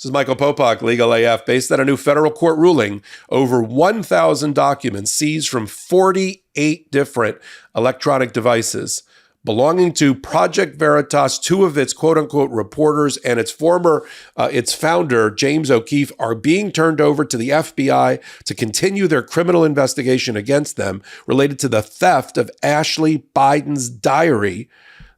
This is Michael Popok, Legal AF, based on a new federal court ruling. Over 1,000 documents seized from 48 different electronic devices belonging to Project Veritas. Two of its quote-unquote reporters and its founder, James O'Keefe, are being turned over to the FBI to continue their criminal investigation against them related to the theft of Ashley Biden's diary,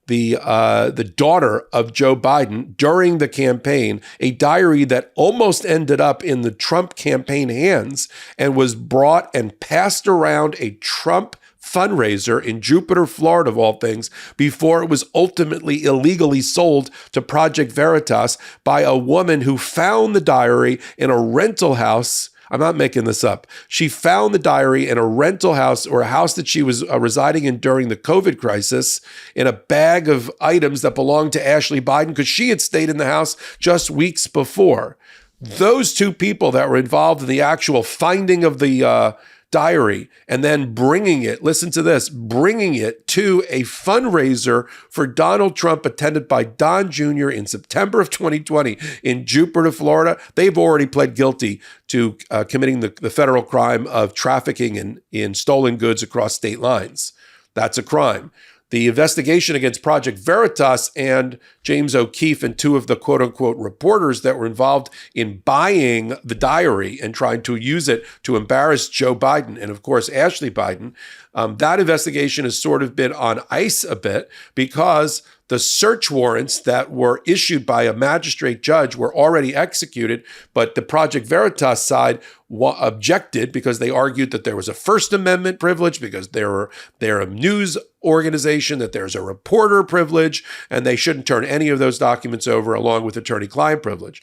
the daughter of Joe Biden, during the campaign, a diary that almost ended up in the Trump campaign hands and was brought and passed around a Trump fundraiser in Jupiter, Florida, of all things, before it was ultimately illegally sold to Project Veritas by a woman who found the diary in a rental house. I'm not making this up. She found the diary in a rental house, or a house that she was residing in during the COVID crisis, in a bag of items that belonged to Ashley Biden because she had stayed in the house just weeks before. Those two people that were involved in the actual finding of the diary and then bringing it, listen to this, bringing it to a fundraiser for Donald Trump attended by Don Jr. in September of 2020 in Jupiter, Florida. They've already pled guilty to committing the federal crime of trafficking in stolen goods across state lines. That's a crime. The investigation against Project Veritas and James O'Keefe and two of the quote-unquote reporters that were involved in buying the diary and trying to use it to embarrass Joe Biden and, of course, Ashley Biden, that investigation has sort of been on ice a bit because the search warrants that were issued by a magistrate judge were already executed, but the Project Veritas side objected because they argued that there was a First Amendment privilege because they're a news organization, that there's a reporter privilege, and they shouldn't turn any of those documents over along with attorney-client privilege.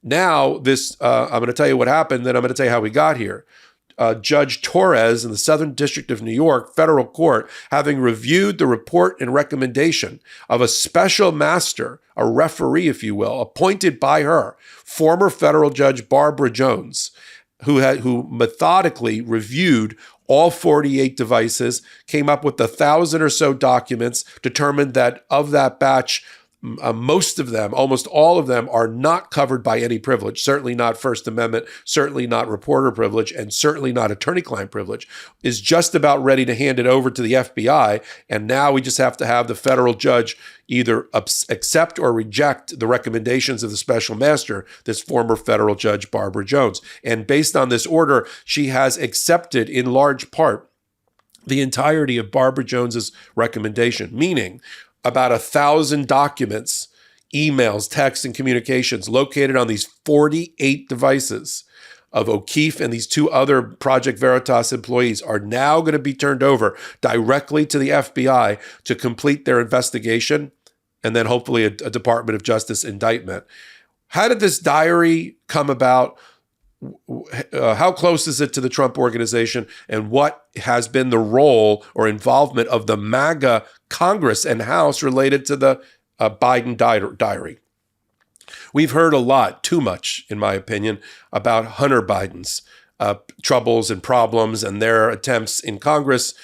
Now, I'm going to tell you what happened, then I'm going to tell you how we got here. Judge Torres in the Southern District of New York Federal Court, having reviewed the report and recommendation of a special master, a referee, if you will, appointed by her, former federal judge Barbara Jones, who methodically reviewed all 48 devices, came up with 1,000 or so documents, determined that of that batch, most of them, almost all of them, are not covered by any privilege, certainly not First Amendment, certainly not reporter privilege, and certainly not attorney-client privilege, is just about ready to hand it over to the FBI. And now we just have to have the federal judge either accept or reject the recommendations of the special master, this former federal judge, Barbara Jones. And based on this order, she has accepted in large part the entirety of Barbara Jones's recommendation, meaning about 1,000 documents, emails, texts, and communications located on these 48 devices of O'Keefe and these two other Project Veritas employees are now going to be turned over directly to the FBI to complete their investigation and then hopefully a Department of Justice indictment. How did this diary come about? How close is it to the Trump organization, and what has been the role or involvement of the MAGA Congress and House related to the Biden diary? We've heard a lot, too much, in my opinion, about Hunter Biden's troubles and problems and their attempts in Congress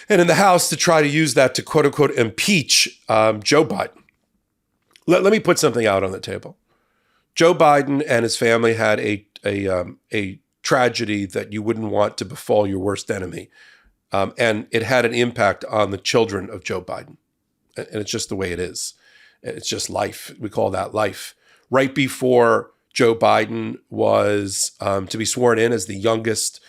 and in the House to try to use that to quote unquote impeach Joe Biden. Let me put something out on the table. Joe Biden and his family had a tragedy that you wouldn't want to befall your worst enemy. And it had an impact on the children of Joe Biden. And it's just the way it is. It's just life. We call that life. Right before Joe Biden was to be sworn in as the youngest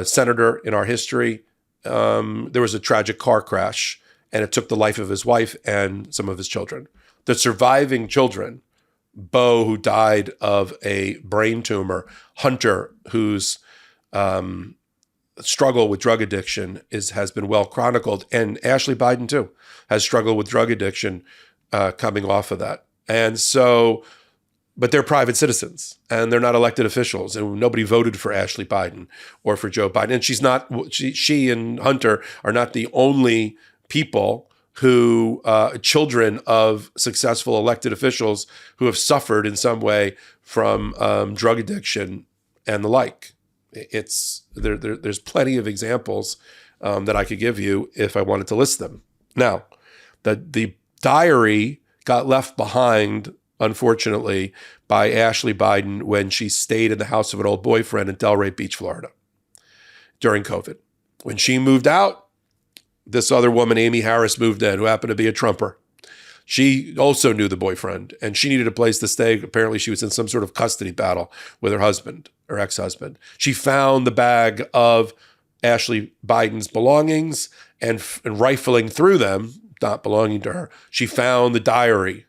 senator in our history, there was a tragic car crash, and it took the life of his wife and some of his children. The surviving children, Bo, who died of a brain tumor, Hunter, whose struggle with drug addiction has been well chronicled, and Ashley Biden too has struggled with drug addiction coming off of that. And so, but they're private citizens and they're not elected officials, and nobody voted for Ashley Biden or for Joe Biden. And she and Hunter are not the only people who children of successful elected officials who have suffered in some way from drug addiction and the like. There's plenty of examples that I could give you if I wanted to list them. Now, the diary got left behind unfortunately, by Ashley Biden when she stayed in the house of an old boyfriend in Delray Beach, Florida, during COVID. When she moved out, this other woman, Amy Harris, moved in, who happened to be a Trumper. She also knew the boyfriend, and she needed a place to stay. Apparently, she was in some sort of custody battle with her husband or ex-husband. She found the bag of Ashley Biden's belongings and rifling through them, not belonging to her, she found the diary.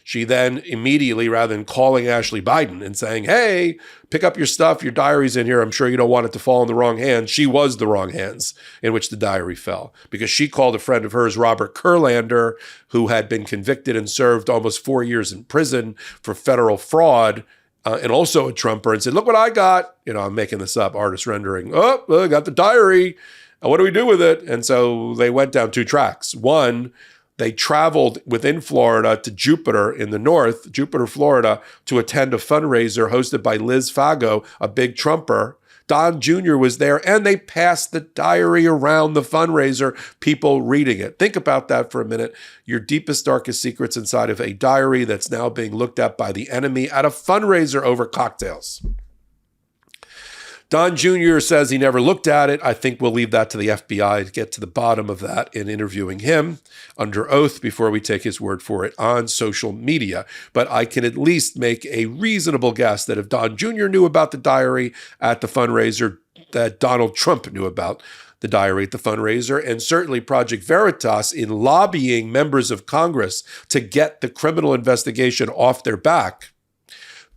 She then immediately, rather than calling Ashley Biden and saying, hey, pick up your stuff, your diary's in here, I'm sure you don't want it to fall in the wrong hands, she was the wrong hands in which the diary fell, because she called a friend of hers, Robert Kurlander, who had been convicted and served almost 4 years in prison for federal fraud, and also a Trumper, and said, look what I got. I'm making this up, artist rendering. Oh, I got the diary. What do we do with it? And so they went down two tracks. One, they traveled within Florida to Jupiter in the north, Jupiter, Florida, to attend a fundraiser hosted by Liz Fago, a big Trumper. Don Jr. was there, and they passed the diary around the fundraiser, people reading it. Think about that for a minute. Your deepest, darkest secrets inside of a diary that's now being looked at by the enemy at a fundraiser over cocktails. Don Jr. says he never looked at it. I think we'll leave that to the FBI to get to the bottom of that in interviewing him under oath before we take his word for it on social media. But I can at least make a reasonable guess that if Don Jr. knew about the diary at the fundraiser, that Donald Trump knew about the diary at the fundraiser, and certainly Project Veritas, in lobbying members of Congress to get the criminal investigation off their back,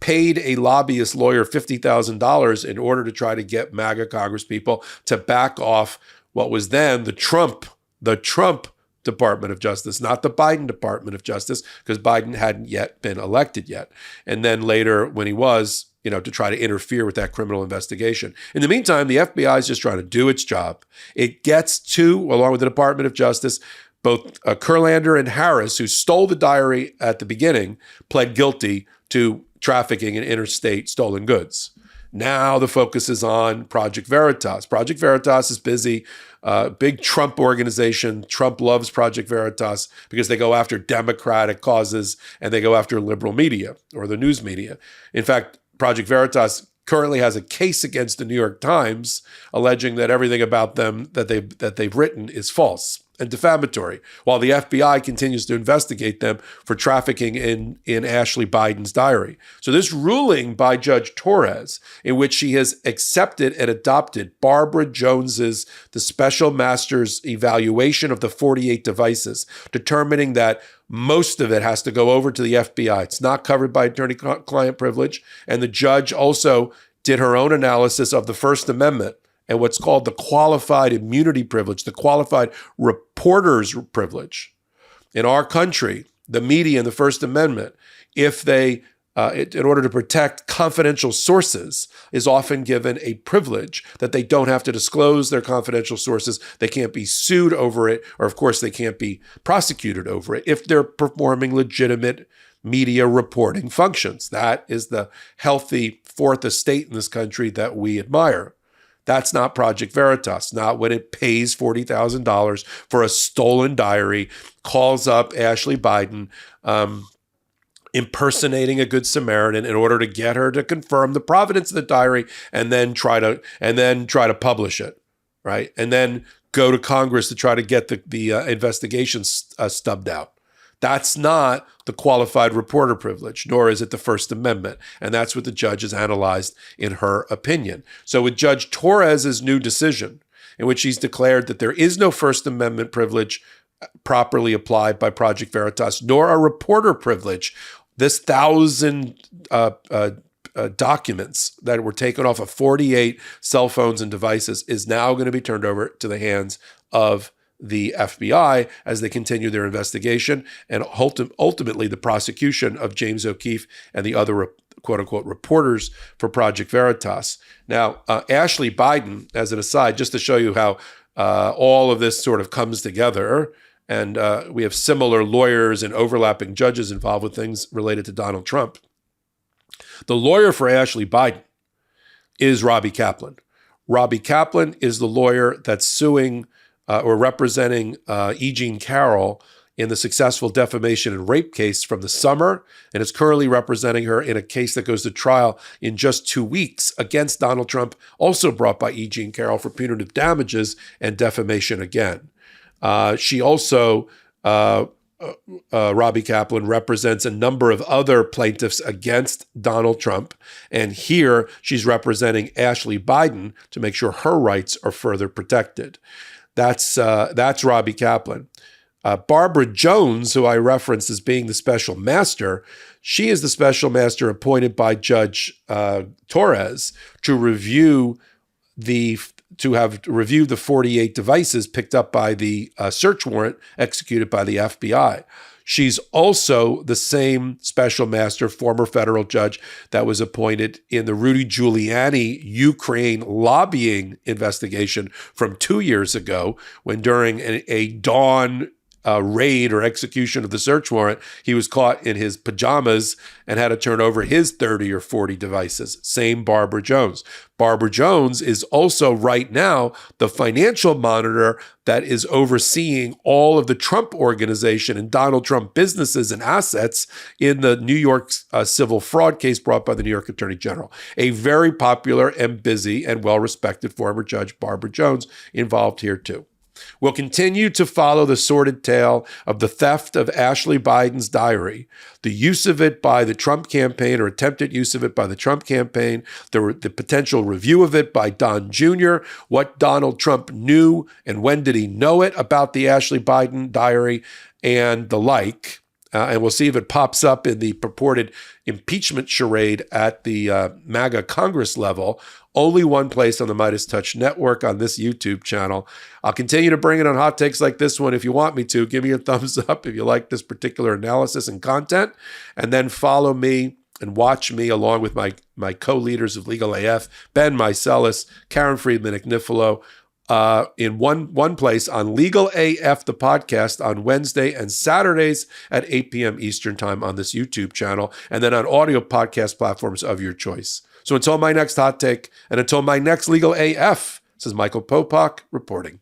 paid a lobbyist lawyer $50,000 in order to try to get MAGA congresspeople to back off what was then the Trump Department of Justice, not the Biden Department of Justice, because Biden hadn't yet been elected yet. And then later, when he was, to try to interfere with that criminal investigation. In the meantime, the FBI is just trying to do its job. It gets to, along with the Department of Justice, both Kurlander and Harris, who stole the diary at the beginning, pled guilty to trafficking in interstate stolen goods. Now the focus is on Project Veritas. Project Veritas is busy. Big Trump organization. Trump loves Project Veritas because they go after Democratic causes and they go after liberal media or the news media. In fact, Project Veritas currently has a case against the New York Times alleging that everything about them that they've written is false and defamatory, while the FBI continues to investigate them for trafficking in Ashley Biden's diary. So this ruling by Judge Torres, in which she has accepted and adopted Barbara Jones's, the special master's evaluation of the 48 devices, determining that most of it has to go over to the FBI. It's not covered by attorney-client privilege. And the judge also did her own analysis of the First Amendment and what's called the qualified immunity privilege, the qualified reporter's privilege. In our country, the media and the First Amendment, if they, in order to protect confidential sources, is often given a privilege that they don't have to disclose their confidential sources. They can't be sued over it, or of course they can't be prosecuted over it if they're performing legitimate media reporting functions. That is the healthy fourth estate in this country that we admire. That's not Project Veritas, not when it pays $40,000 for a stolen diary, calls up Ashley Biden, impersonating a Good Samaritan in order to get her to confirm the provenance of the diary and then try to publish it, right? And then go to Congress to try to get the investigation stubbed out. That's not the qualified reporter privilege, nor is it the First Amendment. And that's what the judge has analyzed in her opinion. So with Judge Torres's new decision, in which he's declared that there is no First Amendment privilege properly applied by Project Veritas, nor a reporter privilege, this 1,000 documents that were taken off of 48 cell phones and devices is now going to be turned over to the hands of the FBI as they continue their investigation and ultimately the prosecution of James O'Keefe and the other quote-unquote reporters for Project Veritas. Now, Ashley Biden, as an aside, just to show you how all of this sort of comes together, and we have similar lawyers and overlapping judges involved with things related to Donald Trump. The lawyer for Ashley Biden is Robbie Kaplan. Robbie Kaplan is the lawyer that's suing or representing E. Jean Carroll in the successful defamation and rape case from the summer, and is currently representing her in a case that goes to trial in just 2 weeks against Donald Trump, also brought by E. Jean Carroll for punitive damages and defamation again. She also, Robbie Kaplan, represents a number of other plaintiffs against Donald Trump, and here she's representing Ashley Biden to make sure her rights are further protected. That's Robbie Kaplan. Barbara Jones, who I referenced as being the special master, she is the special master appointed by Judge Torres to have reviewed the 48 devices picked up by the search warrant executed by the FBI. She's also the same special master, former federal judge, that was appointed in the Rudy Giuliani Ukraine lobbying investigation from 2 years ago, when during a dawn raid or execution of the search warrant, he was caught in his pajamas and had to turn over his 30 or 40 devices. Same Barbara Jones. Barbara Jones is also right now the financial monitor that is overseeing all of the Trump organization and Donald Trump businesses and assets in the New York civil fraud case brought by the New York Attorney General. A very popular and busy and well-respected former judge, Barbara Jones, involved here too. We'll continue to follow the sordid tale of the theft of Ashley Biden's diary, the use of it by the Trump campaign or attempted use of it by the Trump campaign, the potential review of it by Don Jr., what Donald Trump knew and when did he know it about the Ashley Biden diary, and the like. And we'll see if it pops up in the purported impeachment charade at the MAGA Congress level. Only one place on the MeidasTouch network on this YouTube channel. I'll continue to bring it on hot takes like this one if you want me to. Give me a thumbs up if you like this particular analysis and content. And then follow me and watch me along with my co-leaders of Legal AF, Ben Meiselas, Karen Friedman, Nick Nifolo, in one place on Legal AF, the podcast, on Wednesday and Saturdays at 8 p.m. Eastern time on this YouTube channel, and then on audio podcast platforms of your choice. So until my next hot take and until my next Legal AF, this is Michael Popok reporting.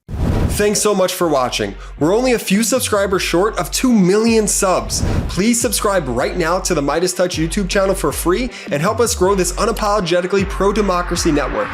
Thanks so much for watching. We're only a few subscribers short of 2 million subs. Please subscribe right now to the MeidasTouch YouTube channel for free and help us grow this unapologetically pro-democracy network.